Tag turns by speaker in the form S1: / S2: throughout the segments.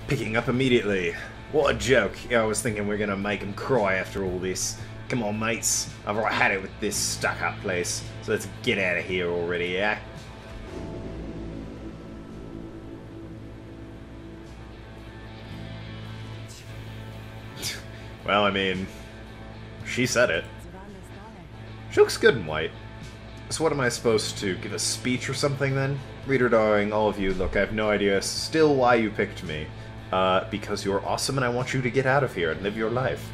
S1: Picking up immediately. What a joke. Yeah, I was thinking we're gonna make him cry after all this. Come on, mates. I've already had it with this stuck-up place. So let's get out of here already, yeah? Well, I mean, she said it. She looks good in white. So what am I supposed to, give a speech or something then? Reader darling, all of you, look, I have no idea still why you picked me. Because you're awesome and I want you to get out of here and live your life.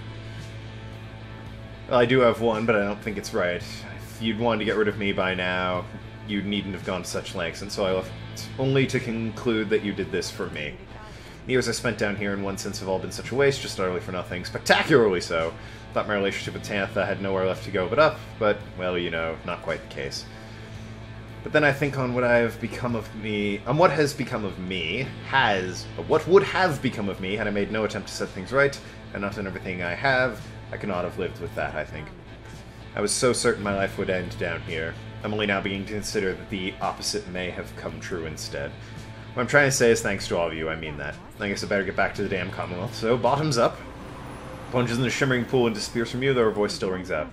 S1: Well, I do have one, but I don't think it's right. If you'd wanted to get rid of me by now, you needn't have gone to such lengths, and so I left only to conclude that you did this for me. The years I spent down here in one sense have all been such a waste, just utterly for nothing. Spectacularly so. Thought my relationship with Tantha had nowhere left to go but up, but, well, you know, not quite the case. But then I think on what has become of me, what would have become of me had I made no attempt to set things right, and not in everything I have, I could not have lived with that, I think. I was so certain my life would end down here. I'm only now beginning to consider that the opposite may have come true instead. What I'm trying to say is thanks to all of you, I mean that. I guess I better get back to the damn Commonwealth, so bottoms up. Plunges in the shimmering pool and disappears from you, though her voice still rings out.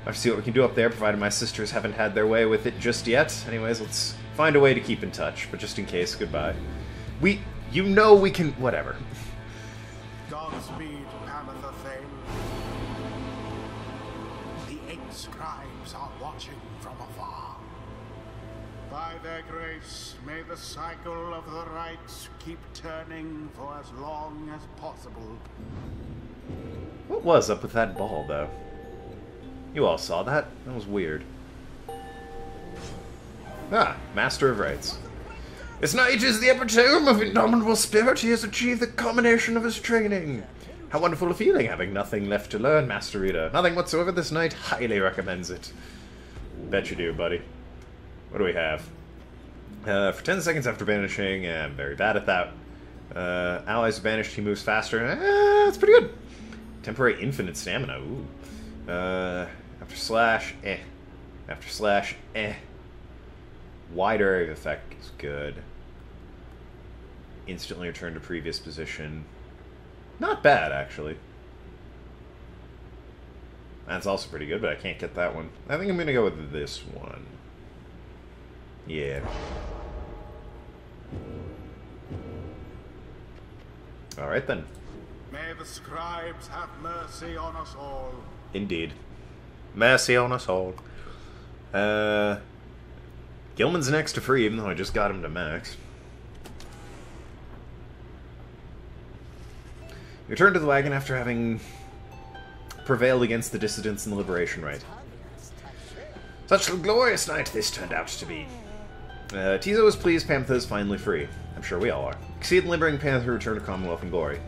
S1: I have to see what we can do up there, provided my sisters haven't had their way with it just yet. Anyways, let's find a way to keep in touch, but just in case, goodbye. You know we can, whatever.
S2: Godspeed, Amethyst Thane. The 8 scribes are watching from afar. By their grace, may the cycle of the rites keep turning for as long as possible.
S1: What was up with that ball, though? You all saw that? That was weird. Ah, Master of Rites. This knight is the epitome of indomitable spirit. He has achieved the culmination of his training. How wonderful a feeling, having nothing left to learn, Master Reader. Nothing whatsoever. This knight highly recommends it. Bet you do, buddy. What do we have? For 10 seconds after banishing, I'm very bad at that. Allies banished, he moves faster. That's pretty good. Temporary infinite stamina. Ooh. After slash, After slash, Wide area of effect is good. Instantly return to previous position. Not bad, actually. That's also pretty good, but I can't get that one. I think I'm going to go with this one. Yeah. Alright then.
S2: May the scribes have mercy on us all.
S1: Indeed. Mercy on us all. Gilman's next to free, even though I just got him to max. You return to the wagon after having prevailed against the dissidents in the Liberation Rite. Such a glorious night this turned out to be. Tizo is pleased Panther is finally free. I'm sure we all are. Succeed in liberating Panther, return to Commonwealth and glory.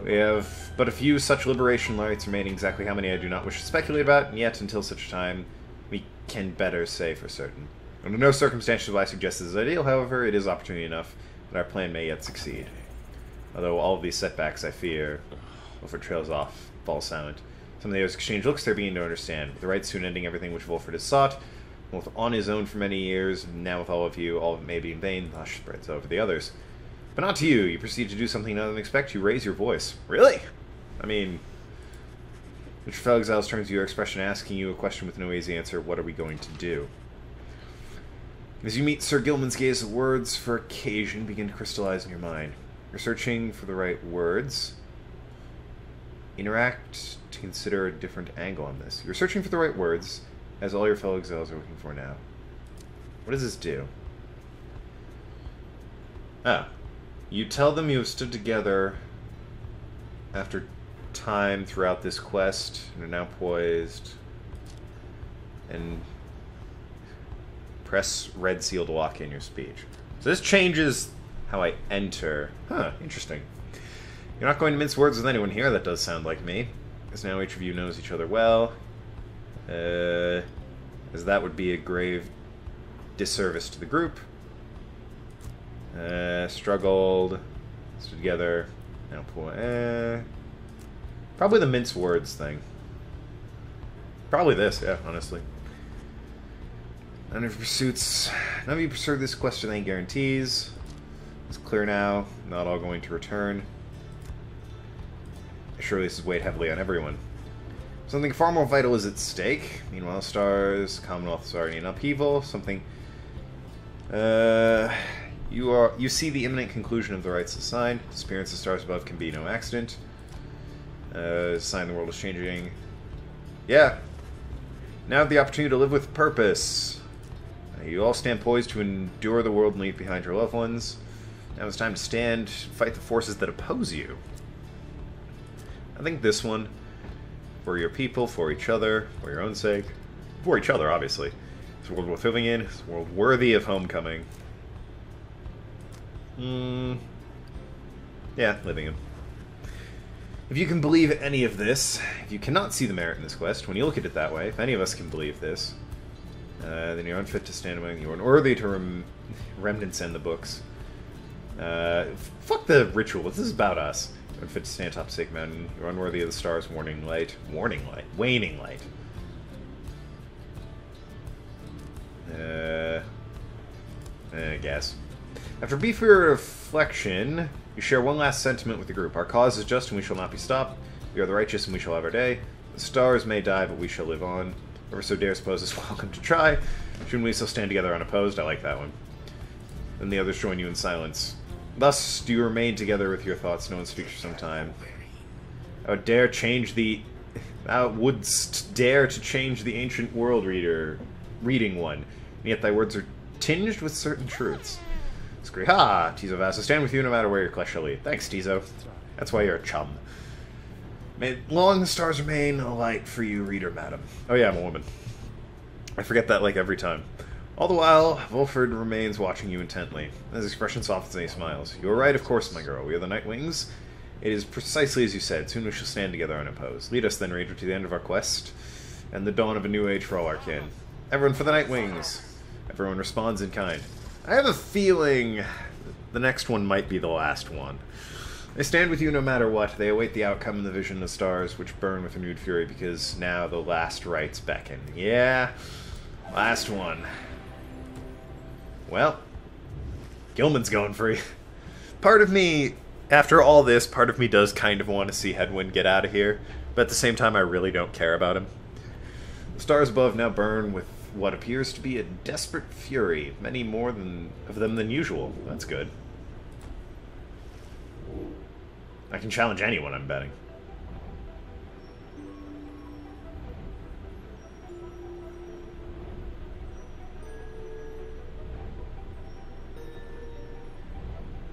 S1: We have but a few such liberation rites remaining. Exactly how many I do not wish to speculate about, and yet, until such time, we can better say for certain. Under no circumstances will I suggest this is ideal, however, it is opportunity enough that our plan may yet succeed. Although all of these setbacks, I fear, Wolford trails off, falls silent. Some of the others exchange looks they're beginning to understand. With the right soon ending everything which Wolford has sought, both on his own for many years, and now with all of you, all of it may be in vain, the hush spreads over the others. But not to you. You proceed to do something other than expect. You raise your voice. Really? I mean, Mr. Felixels turns to your expression, asking you a question with no easy answer. What are we going to do? As you meet Sir Gilman's gaze, the words for occasion begin to crystallize in your mind. You're searching for the right words. Interact to consider a different angle on this. You're searching for the right words, as all your fellow exiles are looking for now. What does this do? Ah. You tell them you have stood together after time throughout this quest, and are now poised, and press red seal to lock in your speech. So this changes how I enter. Huh, interesting. You're not going to mince words with anyone here, that does sound like me. As now each of you knows each other well. As that would be a grave disservice to the group. Struggled. Stood together. Now pull. Probably the mince words thing. Probably this, yeah, honestly. None of your pursuits. None of you pursued this quest with any guarantees. It's clear now. Not all going to return. Surely this has weighed heavily on everyone. Something far more vital is at stake. Meanwhile, stars, Commonwealth's already in upheaval. Something... You see the imminent conclusion of the rites assigned. Disappearance of stars above can be no accident. Sign the world is changing. Yeah. Now have the opportunity to live with purpose. You all stand poised to endure the world and leave behind your loved ones. Now it's time to fight the forces that oppose you. I think this one, for your people, for each other, for your own sake, for each other, obviously. It's a world worth living in. It's a world worthy of homecoming. Yeah, living in. If you can believe any of this, if you cannot see the merit in this quest, when you look at it that way, if any of us can believe this, then you're unfit to stand among you, unworthy to remnants and the books. Fuck the ritual. This is about us. You're unfit to stand atop a sacred mountain. You're unworthy of the stars' waning light. Waning light. I guess. After brief reflection, you share one last sentiment with the group. Our cause is just and we shall not be stopped. We are the righteous and we shall have our day. The stars may die, but we shall live on. Whoever so dares oppose is welcome to try. Shouldn't we still stand together unopposed? I like that one. Then the others join you in silence. Thus do you remain together with your thoughts. No one speaks for some time. I would dare change the... Thou wouldst dare to change the ancient world reading one. And yet thy words are tinged with certain truths. Scree, ha! Tizo vows to stand with you no matter where your quest shall lead. Thanks, Tizo. That's why you're a chum. May long the stars remain a light for you, reader, madam. Oh yeah, I'm a woman. I forget that like every time. All the while, Volford remains watching you intently. His expression softens and he smiles. You are right, of course, my girl. We are the Night Wings. It is precisely as you said. Soon we shall stand together unopposed. Lead us then, Ranger, to the end of our quest, and the dawn of a new age for all our kin. Everyone for the Night Wings. Everyone responds in kind. I have a feeling the next one might be the last one. They stand with you no matter what. They await the outcome in the vision of stars, which burn with renewed fury, because now the last rites beckon. Yeah, last one. Well, Gilman's going free. Part of me, after all this, part of me does kind of want to see Headwind get out of here, but at the same time I really don't care about him. The stars above now burn with what appears to be a desperate fury, many more of them than usual. That's good. I can challenge anyone, I'm betting.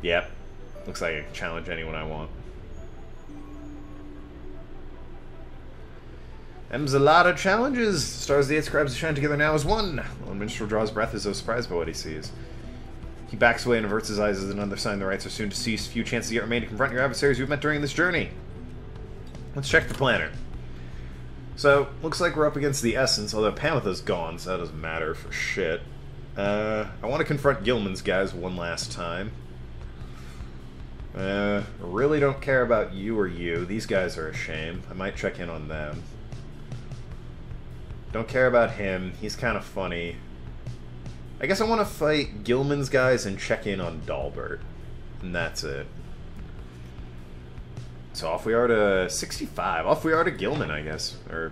S1: Yep. Looks like I can challenge anyone I want. M's a lot of challenges. Stars of the Eight Scribes shine together now as one. When Minstrel draws breath as though surprised by what he sees. He backs away and averts his eyes as another sign the rites are soon to cease. Few chances yet remain to confront your adversaries you've met during this journey. Let's check the planner. So, looks like we're up against the Essence, although Pamitha's gone, so that doesn't matter for shit. I want to confront Gilman's guys one last time. Really don't care about you or you. These guys are a shame. I might check in on them. Don't care about him. He's kind of funny. I guess I want to fight Gilman's guys and check in on Dalbert. And that's it. So off we are to 65. Off we are to Gilman, I guess. Or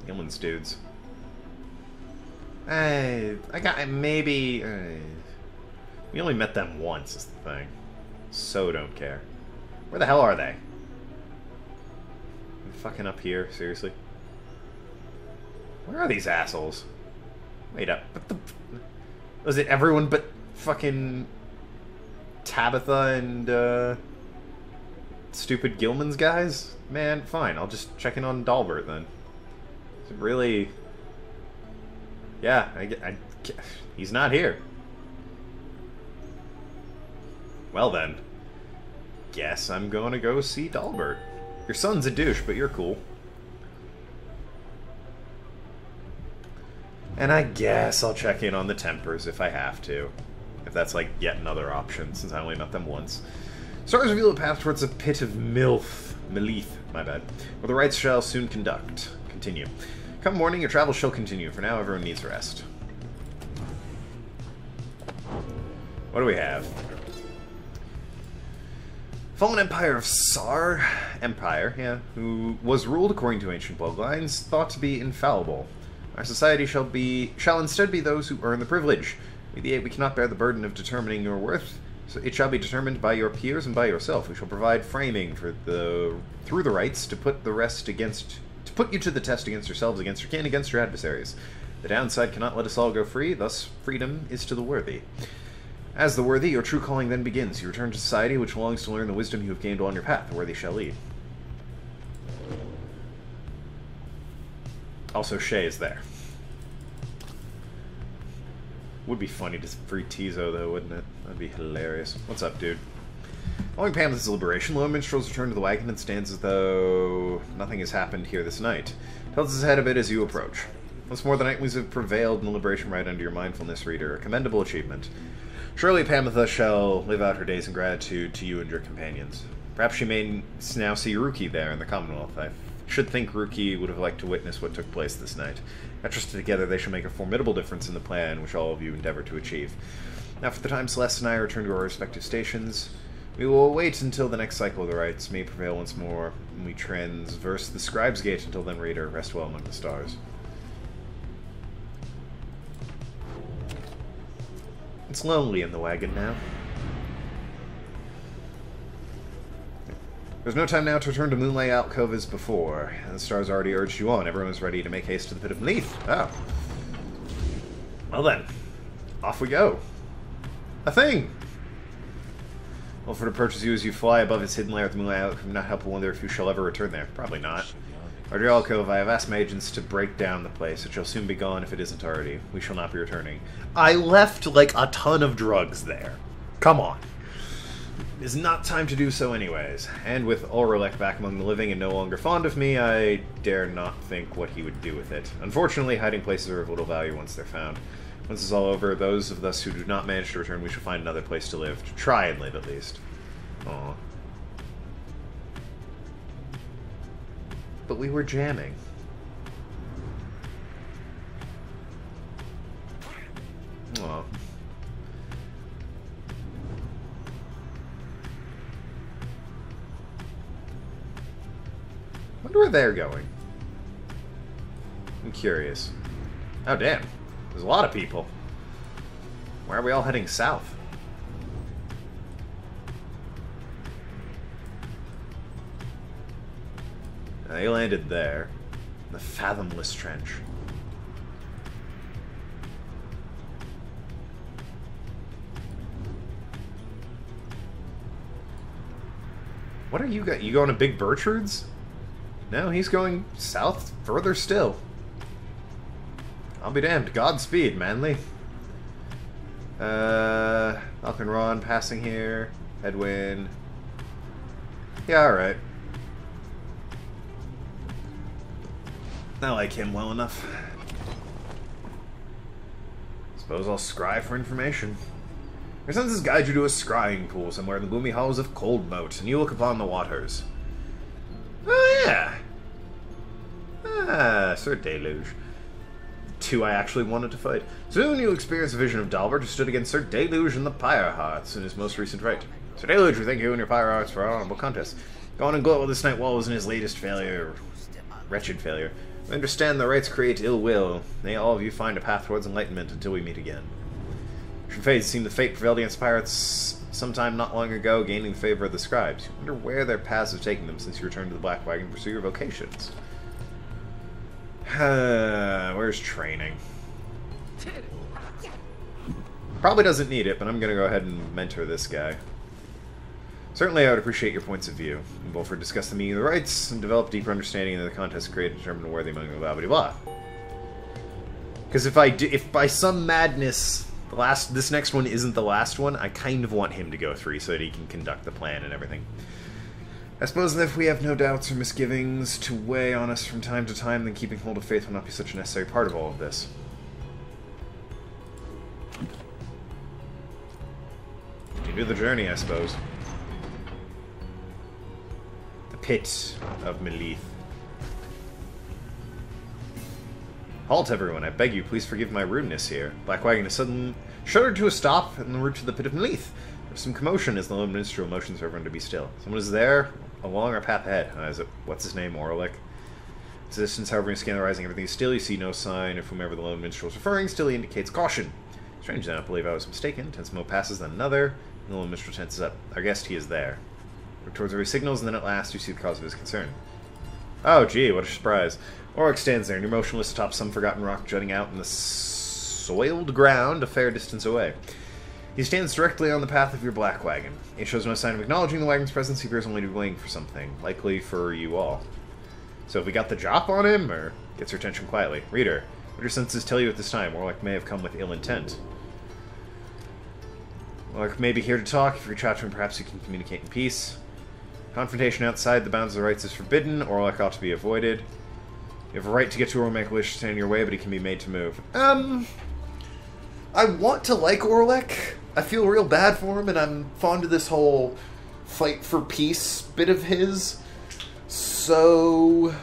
S1: Gilman's dudes. I got maybe... we only met them once is the thing. So don't care. Where the hell are they? I'm fucking up here, seriously. Where are these assholes? Wait up. What the... Was it everyone but fucking Tabitha and stupid Gilman's guys? Man, fine. I'll just check in on Dalbert then. Is it really... Yeah, he's not here. Well then. Guess I'm going to go see Dalbert. Your son's a douche, but you're cool. And I guess I'll check in on the Tempers if I have to. If that's like yet another option, since I only met them once. Stars reveal a path towards a pit of Melith, my bad, where the rites shall soon continue. Come morning, your travels shall continue. For now, everyone needs rest. What do we have? Fallen Empire of Sar Empire, yeah, who was ruled according to ancient bloodlines, thought to be infallible. Our society shall instead be those who earn the privilege. We the eight, we cannot bear the burden of determining your worth. So it shall be determined by your peers and by yourself. We shall provide framing for through the rights to put you to the test against yourselves, against your kin, against your adversaries. The downside cannot let us all go free, thus freedom is to the worthy. As the worthy, your true calling then begins. You return to society, which longs to learn the wisdom you have gained along your path. The worthy shall lead. Also, Shay is there. Would be funny to free Tizo, though, wouldn't it? That'd be hilarious. What's up, dude? Following Pamela's liberation, Lone Minstrels return to the wagon and stands as though nothing has happened here this night. Tells us ahead of it as you approach. Once more, the Nightwings have prevailed in the liberation right under your mindfulness, reader. A commendable achievement. Surely Pamitha shall live out her days in gratitude to you and your companions. Perhaps she may now see Ruki there in the Commonwealth. I should think Ruki would have liked to witness what took place this night. Trusted together, they shall make a formidable difference in the plan which all of you endeavor to achieve. Now, for the time Celeste and I return to our respective stations, we will wait until the next cycle of the rites may prevail once more, and we transverse the Scribe's Gate. Until then, reader, rest well among the stars. It's lonely in the wagon now. There's no time now to return to Moonlight Alcove as before. The stars already urged you on. Everyone is ready to make haste to the Pit of Neath. Oh. Well then, off we go. A thing! Wilford approaches you as you fly above its hidden lair at the Moonlight Alcove. Cannot help but wonder if you shall ever return there. Probably not. Our Alcove, I have asked my agents to break down the place. It shall soon be gone if it isn't already. We shall not be returning. I left, like, a ton of drugs there. Come on. It is not time to do so anyways. And with Ulrelek back among the living and no longer fond of me, I dare not think what he would do with it. Unfortunately, hiding places are of little value once they're found. Once it's all over, those of us who do not manage to return, we shall find another place to live. To try and live, at least. Aww. But we were jamming. Aw. Wonder where they're going. I'm curious. Oh, damn. There's a lot of people. Why are we all heading south? They landed there. In the Fathomless Trench. What are you got? You going to Big Bertrude's? No, he's going south further still. I'll be damned. Godspeed, Manly. Falcon Ron passing here. Headwind. Yeah, alright. I like him well enough. Suppose I'll scry for information. Your senses guide you to a scrying pool somewhere in the gloomy halls of Coldmoat, and you look upon the waters. Oh, yeah. Ah, Sir Deluge. Two I actually wanted to fight. Soon you'll experience a vision of Dalbert, who stood against Sir Deluge and the Pyre Hearts in his most recent fight. Sir Deluge, we thank you and your Pyre Hearts for an honorable contest. Go on and gloat while this night wallows in his latest failure. Wretched failure. We understand the rights create ill will. May all of you find a path towards enlightenment until we meet again. It seemed the fate prevailed against pirates sometime not long ago, gaining the favor of the scribes. You wonder where their paths have taken them since you returned to the Black Wagon to pursue your vocations. Where's training? Probably doesn't need it, but I'm gonna go ahead and mentor this guy. Certainly, I would appreciate your points of view. We both discuss the meaning of the rights and develop a deeper understanding of the contest created to determine where they among the blah blah blah. Because if by some madness this next one isn't the last one, I kind of want him to go through so that he can conduct the plan and everything. I suppose that if we have no doubts or misgivings to weigh on us from time to time, then keeping hold of faith will not be such a necessary part of all of this. Continue the journey, I suppose. The Pit of Melith. Halt, everyone, I beg you, please forgive my rudeness here. Black Wagon has suddenly shuddered to a stop en route to the Pit of Melith. There's some commotion as the lone minstrel motions for everyone to be still. Someone is there, along our path ahead. Is it, what's his name, Orlick? At a distance, however, you scan the rising, everything is still. You see no sign of whomever the lone minstrel is referring. Still, he indicates caution. Strange, I don't believe I was mistaken. Tense mo passes, then another. And the lone minstrel tenses up. Our guest, he is there. Work towards every signals, and then at last you see the cause of his concern. Oh, gee, what a surprise. Orlick stands there, near motionless atop some forgotten rock jutting out in the soiled ground a fair distance away. He stands directly on the path of your black wagon. He shows no sign of acknowledging the wagon's presence. He appears only to be waiting for something, likely for you all. So have we got the drop on him, or gets your attention quietly? Reader, what do your senses tell you at this time? Orlick may have come with ill intent. Orlick may be here to talk. If you reach out to him, perhaps you can communicate in peace. Confrontation outside the bounds of the rights is forbidden. Orlick ought to be avoided. You have a right to get to a romantic wish to stand in your way, but he can be made to move. I want to like Orlick. I feel real bad for him, and I'm fond of this whole fight for peace bit of his. So...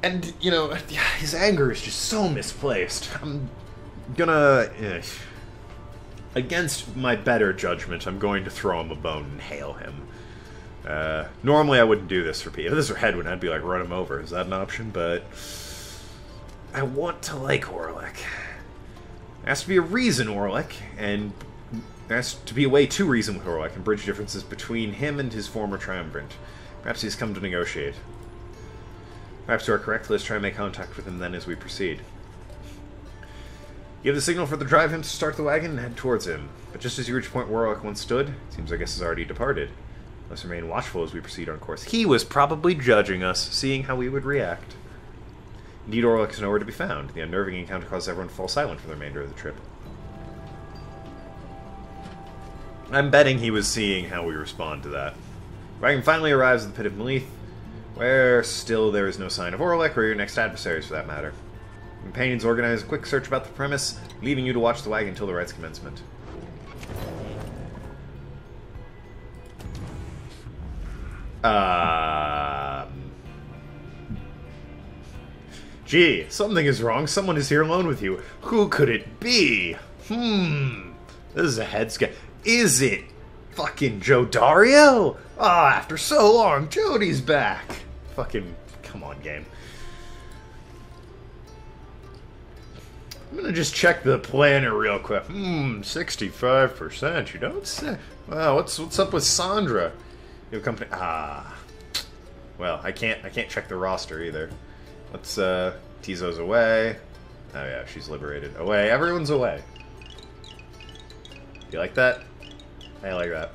S1: And, you know, his anger is just so misplaced. I'm gonna... Against my better judgment, I'm going to throw him a bone and hail him. Normally I wouldn't do this for P. If this were Hedwyn, I'd be like, run him over. Is that an option? But... I want to like Orlick. There has to be a reason, Orlick, and there has to be a way to reason with Orlick and bridge differences between him and his former triumvirate. Perhaps he's come to negotiate. Perhaps you are correct. Let's try and make contact with him then as we proceed. Give the signal for the drive him to start the wagon and head towards him. But just as you reach a point where Orlick once stood, it seems our guest has already departed. Let's remain watchful as we proceed on course. He was probably judging us, seeing how we would react. Indeed, Orlick is nowhere to be found. The unnerving encounter causes everyone to fall silent for the remainder of the trip. I'm betting he was seeing how we respond to that. Wagon finally arrives at the pit of Melith, where still there is no sign of Orlick or your next adversaries for that matter. Companions organize a quick search about the premise, leaving you to watch the wagon until the rites commencement. Gee, something is wrong. Someone is here alone with you. Who could it be? This is a head sketch. Is it fucking Joe Dario? Ah, after so long, Jody's back. Fucking, come on, game. I'm gonna just check the planner real quick. 65%. You don't say. Wow, what's up with Sandra? Your company. Well, I can't check the roster either. Let's Tizo's away. Oh yeah, she's liberated. Away. Everyone's away. You like that? I like that.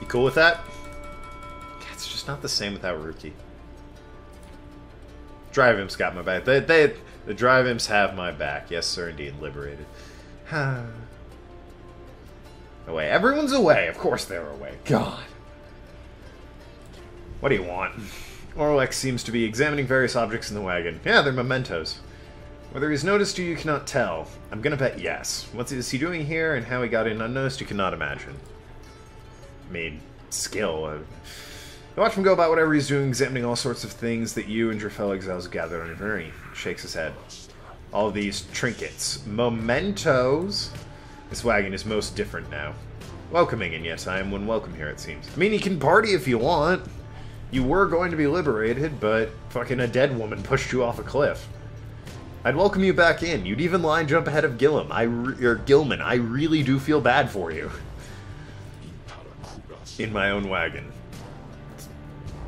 S1: You cool with that? It's just not the same without Ruki. Drive Imps got my back. The Drive Imps have my back. Yes, sir, indeed. Liberated. Away. Everyone's away. Of course they're away. God. What do you want? Orlick seems to be examining various objects in the wagon. Yeah, they're mementos. Whether he's noticed you, you cannot tell. I'm gonna bet yes. What is he doing here, and how he got in unnoticed, you cannot imagine. I mean, skill. You watch him go about whatever he's doing, examining all sorts of things that you and your fellow exiles gathered on your journey. Shakes his head. All of these trinkets. Mementos. This wagon is most different now. Welcoming, and yet I am unwelcome here, it seems. I mean, you can party if you want. You were going to be liberated, but fucking a dead woman pushed you off a cliff. I'd welcome you back in. You'd even line jump ahead of Gilman. I really do feel bad for you. In my own wagon.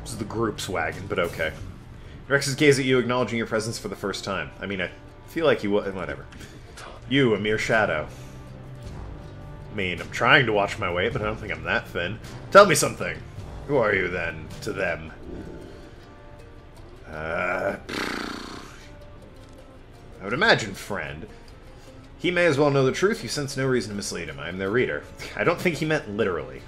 S1: This is the group's wagon, but okay. Rex's gaze at you, acknowledging your presence for the first time. I mean, I feel like you would. Whatever. You, a mere shadow. I mean, I'm trying to watch my weight, but I don't think I'm that thin. Tell me something. Who are you, then, to them? I would imagine friend. He may as well know the truth. You sense no reason to mislead him. I am their reader. I don't think he meant literally.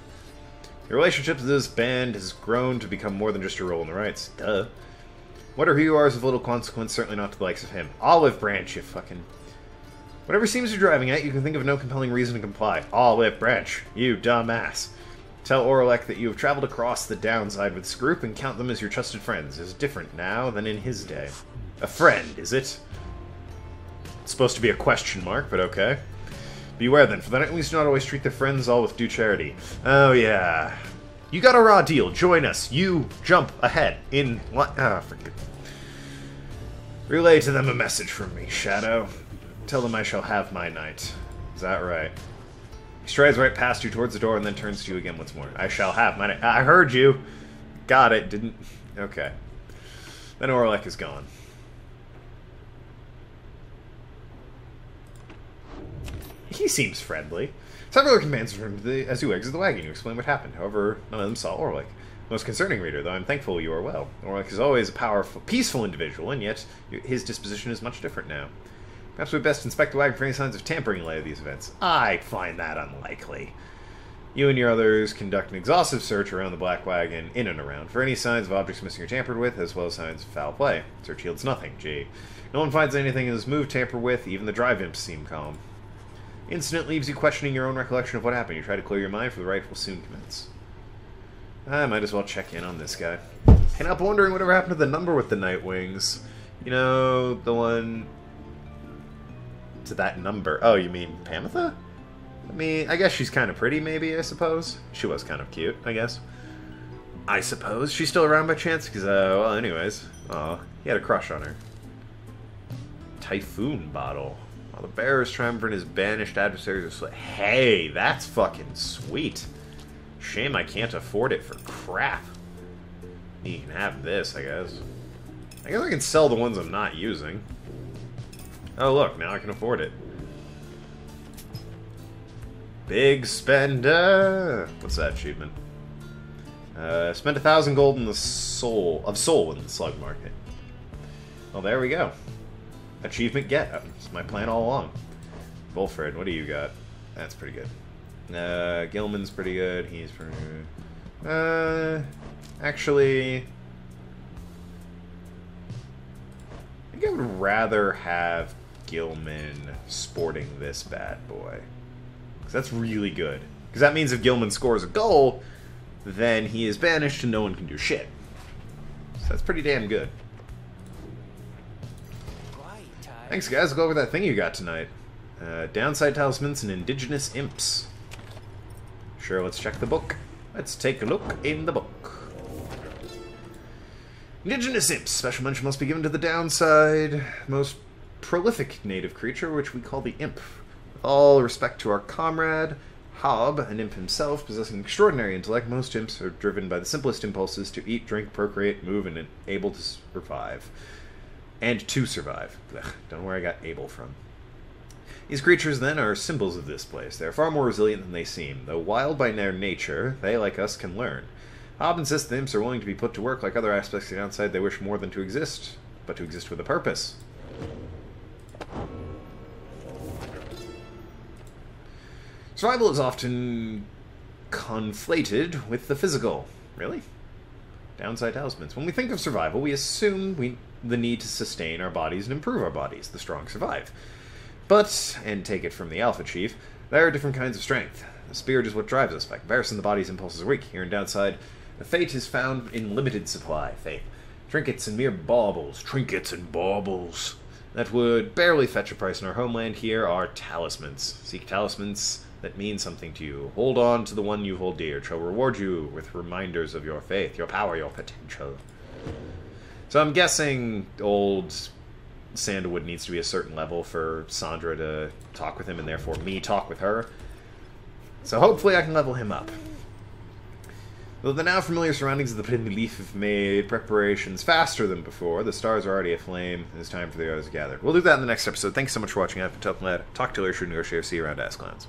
S1: Your relationship to this band has grown to become more than just your role in the rites. Duh. Whatever you are is of little consequence, certainly not to the likes of him. Olive Branch, you fucking... Whatever seems you're driving at, you can think of no compelling reason to comply. Olive Branch, you dumbass. Tell Orlick that you have traveled across the downside with this group and count them as your trusted friends. Is different now than in his day. A friend, is it? supposed to be a question mark, but okay. Beware then, for the Nightwings do not always treat their friends all with due charity. Oh yeah. You got a raw deal. Join us. You jump ahead in... forget. Relay to them a message from me, Shadow. Tell them I shall have my night. Is that right? He strides right past you towards the door and then turns to you again once more. I shall have my night. I heard you. Got it. Didn't... Okay. Then Orlek is gone. He seems friendly. Several commands from as you exit the wagon. You explain what happened. However, none of them saw Orlek. Most concerning, reader, though I'm thankful you are well. Orlek is always a powerful, peaceful individual, and yet his disposition is much different now. Perhaps we'd best inspect the wagon for any signs of tampering in light of these events. I find that unlikely. You and your others conduct an exhaustive search around the black wagon, in and around, for any signs of objects missing or tampered with, as well as signs of foul play. Search yields nothing, gee. No one finds anything in this move tampered with, even the drive imps seem calm. The incident leaves you questioning your own recollection of what happened. You try to clear your mind, for the rite will soon commence. I might as well check in on this guy. And I'm wondering whatever happened to the number with the Nightwings. You know, the one... to that number. Oh, you mean Pamitha? I mean, I guess she's kind of pretty, maybe, I suppose. She was kind of cute, I guess. I suppose. She's still around by chance? Because, well, anyways. Oh, he had a crush on her. Typhoon bottle. While the bearer is triumphant, his banished adversaries are slit. Hey, that's fucking sweet. Shame I can't afford it for crap. You can have this, I guess. I guess I can sell the ones I'm not using. Oh, look, now I can afford it. Big spender. What's that achievement? Spent 1,000 gold in the soul in the slug market. Well, there we go. Achievement get. That's my plan all along. Wolfred, what do you got? That's pretty good. Gilman's pretty good. He's pretty good. Actually, I think I would rather have Gilman sporting this bad boy. Because that's really good. Because that means if Gilman scores a goal, then he is banished and no one can do shit. So that's pretty damn good. Thanks, guys. We'll go over that thing you got tonight. Downside talismans and indigenous imps. Sure, let's check the book. Let's take a look in the book. Indigenous imps. Special mention must be given to the downside, most prolific native creature, which we call the imp. With all respect to our comrade, Hob, an imp himself, possessing extraordinary intellect, most imps are driven by the simplest impulses to eat, drink, procreate, move, and able to survive. And to survive. Ugh, don't know where I got able from. These creatures, then, are symbols of this place. They are far more resilient than they seem. Though wild by their nature, they, like us, can learn. Hob insists the imps are willing to be put to work like other aspects of the downside. They wish more than to exist, but to exist with a purpose. Survival is often conflated with the physical. Really? Downside talismans. When we think of survival, we assume the need to sustain our bodies and improve our bodies. The strong survive. But, and take it from the Alpha Chief, there are different kinds of strength. The spirit is what drives us. By comparison, the body's impulses are weak. Here in Downside, the fate is found in limited supply. Faith. Trinkets and mere baubles. Trinkets and baubles. That would barely fetch a price in our homeland. Here are talismans. Seek talismans that mean something to you. Hold on to the one you hold dear. It shall reward you with reminders of your faith, your power, your potential. So I'm guessing old Sandalwood needs to be a certain level for Sandra to talk with him, and therefore me talk with her. So hopefully I can level him up. Though the now familiar surroundings of the Pin Leaf have made preparations faster than before, the stars are already aflame, and it's time for the others to gather. We'll do that in the next episode. Thanks so much for watching. I've been Tokenlad. Talk to you later. See you around Ask Clowns.